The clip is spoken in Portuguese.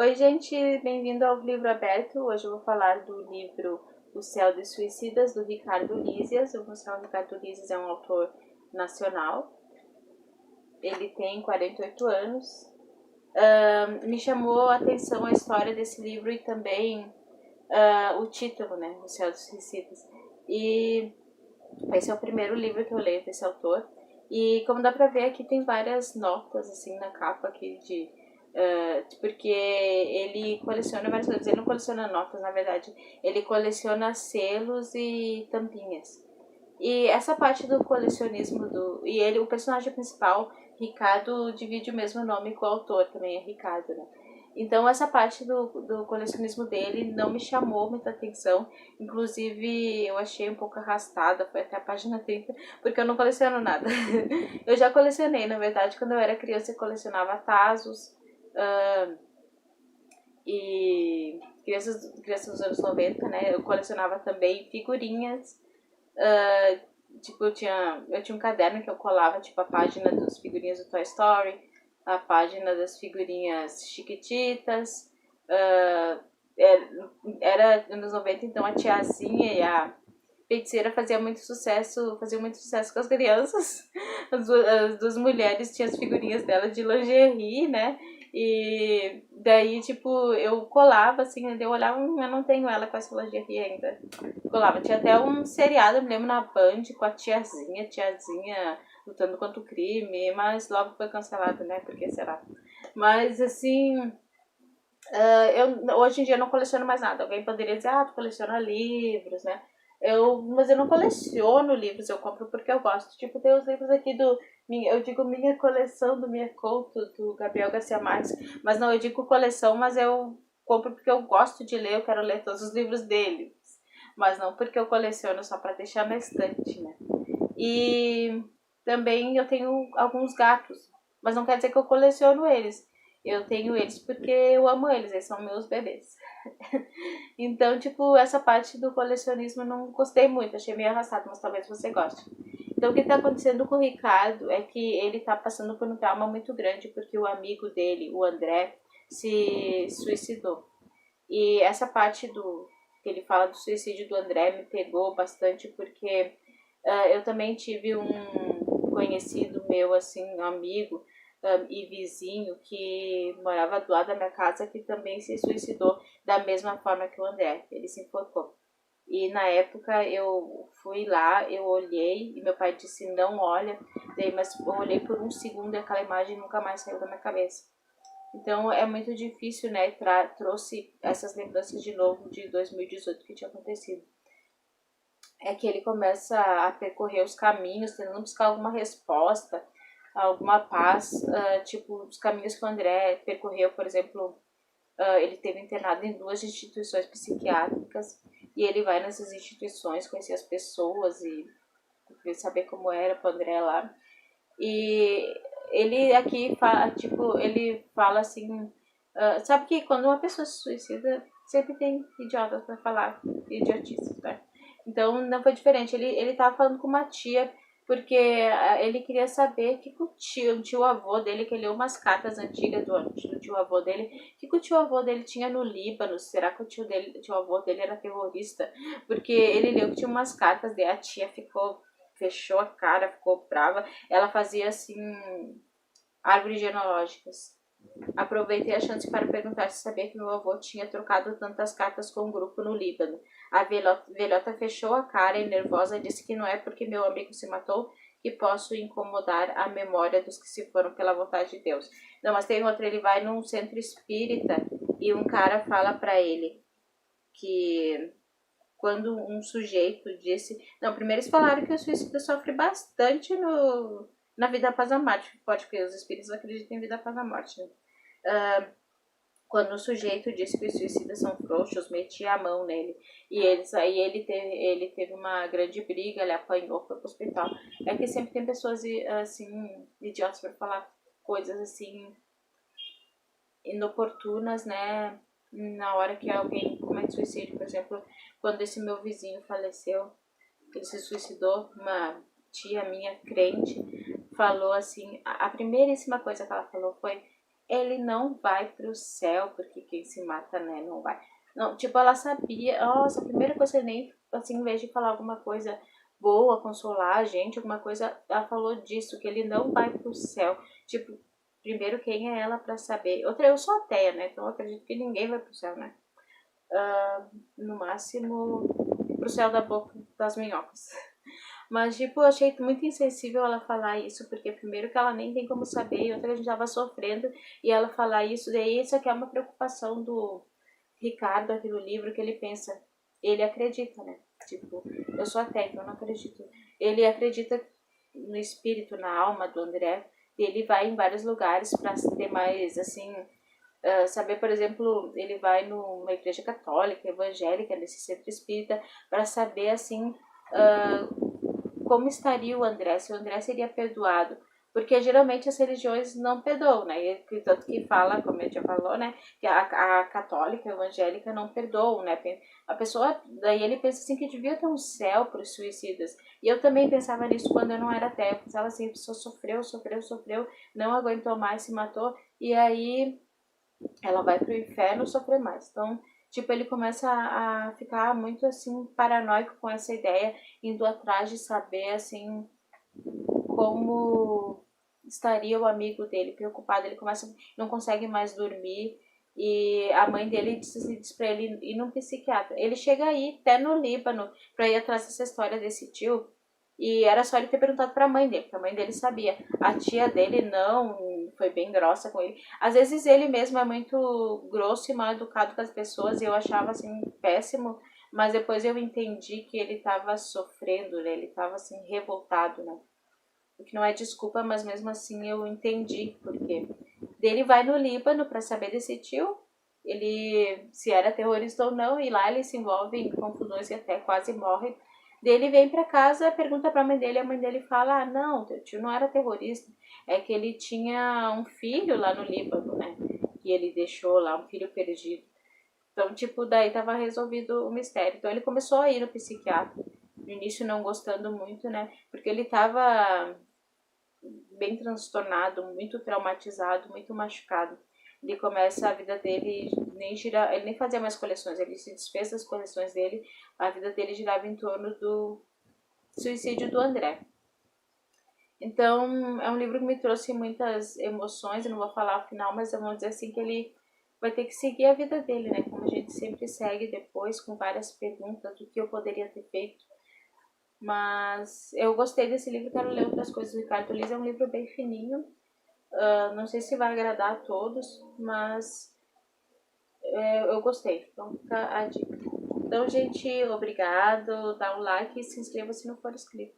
Oi, gente, bem-vindo ao Livro Aberto. Hoje eu vou falar do livro O Céu dos Suicidas, do Ricardo Lísias. O Ricardo Lísias é um autor nacional. Ele tem 48 anos. Me chamou a atenção a história desse livro e também o título, né? O Céu dos Suicidas. E esse é o primeiro livro que eu leio desse autor. E como dá pra ver, aqui tem várias notas, assim, na capa aqui porque ele coleciona várias coisas. Ele não coleciona notas, na verdade. Ele coleciona selos e tampinhas. E essa parte do colecionismo E ele, o personagem principal, Ricardo, divide o mesmo nome com o autor, também é Ricardo, né? Então essa parte do colecionismo dele não me chamou muita atenção. Inclusive eu achei um pouco arrastada, foi até a página 30, porque eu não coleciono nada. Eu já colecionei, na verdade, quando eu era criança eu colecionava tazos, e crianças dos anos 90, né? Eu colecionava também figurinhas. Tipo, eu tinha um caderno que eu colava, tipo, a página das figurinhas do Toy Story, a página das figurinhas Chiquititas. Uh, era anos 90, então a tiazinha e a feiticeira faziam muito sucesso com as crianças. As duas mulheres tinham as figurinhas dela de lingerie, né? E daí, tipo, eu colava, assim, eu olhava, eu não tenho ela com essa lingerie ainda. Colava. Tinha até um seriado, eu me lembro, na Band, com a tiazinha lutando contra o crime, mas logo foi cancelado, né? Porque será? Mas, assim, eu hoje em dia não coleciono mais nada. Alguém poderia dizer, tu coleciona livros, né? Mas eu não coleciono livros, eu compro porque eu gosto. Tipo, tem os livros aqui eu digo minha coleção do Minha Couto, do Gabriel Garcia Marques. Mas não, eu digo coleção, mas eu compro porque eu gosto de ler, eu quero ler todos os livros dele. Mas não porque eu coleciono só pra deixar na estante, né? E também eu tenho alguns gatos, mas não quer dizer que eu coleciono eles. Eu tenho eles porque eu amo eles são meus bebês. Então, tipo, essa parte do colecionismo eu não gostei muito, achei meio arrastado, mas talvez você goste. Então, o que tá acontecendo com o Ricardo é que ele tá passando por um trauma muito grande porque o amigo dele, o André, se suicidou. E essa parte que ele fala do suicídio do André me pegou bastante porque eu também tive um conhecido meu, assim, um amigo e vizinho que morava do lado da minha casa que também se suicidou da mesma forma que o André. Ele se enforcou. E na época eu fui lá, eu olhei e meu pai disse não olha, mas eu olhei por um segundo e aquela imagem nunca mais saiu da minha cabeça. Então é muito difícil, né? Trouxe essas lembranças de novo de 2018 que tinha acontecido. É que ele começa a percorrer os caminhos, tentando buscar alguma resposta, alguma paz, tipo os caminhos que o André percorreu, por exemplo, ele teve internado em 2 instituições psiquiátricas e ele vai nessas instituições conhecer as pessoas e saber como era o André lá. E ele aqui fala, tipo, ele fala assim, sabe que quando uma pessoa se suicida, sempre tem idiotas pra falar, idiotices, né? Então não foi diferente, ele tava falando com uma tia, porque ele queria saber que o tio avô dele, que ele leu umas cartas antigas do tio avô dele, que o tio avô dele tinha no Líbano, será que o tio avô dele era terrorista? Porque ele leu que tinha umas cartas, daí a tia fechou a cara, ficou brava. Ela fazia assim árvores genealógicas. Aproveitei a chance para perguntar se sabia que meu avô tinha trocado tantas cartas com um grupo no Líbano. A velhota fechou a cara e nervosa disse que não é porque meu amigo se matou que posso incomodar a memória dos que se foram pela vontade de Deus. Não, mas tem outro, ele vai num centro espírita e um cara fala para ele que quando um sujeito disse... Não, primeiro eles falaram que o suicida sofre bastante na vida após a morte. Pode que os espíritos acreditam em vida após a morte. Né? Quando o sujeito disse que os suicidas são frouxos, metia a mão nele. E aí ele teve uma grande briga, ele apanhou, foi pro hospital. É que sempre tem pessoas assim, idiotas para falar coisas assim inoportunas, né? Na hora que alguém comete suicídio, por exemplo, quando esse meu vizinho faleceu, ele se suicidou, uma tia minha crente falou assim, a primeiríssima coisa que ela falou foi ele não vai pro céu, porque quem se mata, né, não vai. Não, tipo, ela sabia, nossa, a primeira coisa, nem, assim, em vez de falar alguma coisa boa, consolar a gente, alguma coisa, ela falou disso, que ele não vai pro céu. Tipo, primeiro, quem é ela pra saber? Outra, eu sou ateia, né, então eu acredito que ninguém vai pro céu, né. No máximo, pro céu da boca das minhocas. Mas, tipo, eu achei muito insensível ela falar isso, porque primeiro que ela nem tem como saber, e outra que a gente tava sofrendo, e ela falar isso, daí isso aqui é uma preocupação do Ricardo aqui no livro, que ele pensa, ele acredita, né? Tipo, eu sou ateia, então eu não acredito. Ele acredita no espírito, na alma do André, e ele vai em vários lugares para ter mais, assim, saber, por exemplo, ele vai numa igreja católica, evangélica, nesse centro espírita, para saber, assim, como estaria o André, se o André seria perdoado. Porque geralmente as religiões não perdoam, né? E tanto que fala, como eu já falou, né? Que a católica, a evangélica não perdoam, né? A pessoa, daí ele pensa assim que devia ter um céu para os suicidas. E eu também pensava nisso quando eu não era ateia. Eu pensava assim, a pessoa sofreu, não aguentou mais, se matou. E aí ela vai pro inferno sofrer mais. Então, tipo, ele começa a ficar muito, assim, paranoico com essa ideia, indo atrás de saber, assim, como estaria o amigo dele, preocupado. Ele começa, não consegue mais dormir. E a mãe dele diz pra ele ir num psiquiatra. Ele chega aí até no Líbano pra ir atrás dessa história desse tio. E era só ele ter perguntado pra mãe dele, porque a mãe dele sabia. A tia dele não, foi bem grossa com ele. Às vezes ele mesmo é muito grosso e mal educado com as pessoas, e eu achava assim péssimo, mas depois eu entendi que ele tava sofrendo, né? Ele tava assim revoltado, né? O que não é desculpa, mas mesmo assim eu entendi porque ele vai no Líbano pra saber desse tio, ele se era terrorista ou não, e lá ele se envolve em confusões e até quase morre. Daí ele vem pra casa, pergunta pra mãe dele, a mãe dele fala, ah, não, teu tio não era terrorista, é que ele tinha um filho lá no Líbano, né, que ele deixou lá, um filho perdido. Então, tipo, daí tava resolvido o mistério. Então ele começou a ir no psiquiatra, no início não gostando muito, né, porque ele tava bem transtornado, muito traumatizado, muito machucado. Ele começa a vida dele nem gira, ele nem fazia mais coleções, ele se desfez das coleções dele, a vida dele girava em torno do suicídio do André. Então, é um livro que me trouxe muitas emoções, eu não vou falar o final, mas eu vou dizer assim que ele vai ter que seguir a vida dele, né? Como a gente sempre segue depois, com várias perguntas do que eu poderia ter feito. Mas eu gostei desse livro, quero ler outras coisas. O Ricardo Liz é um livro bem fininho, não sei se vai agradar a todos, mas eu gostei. Então fica a dica. Então, gente, obrigado. Dá um like e se inscreva se não for inscrito.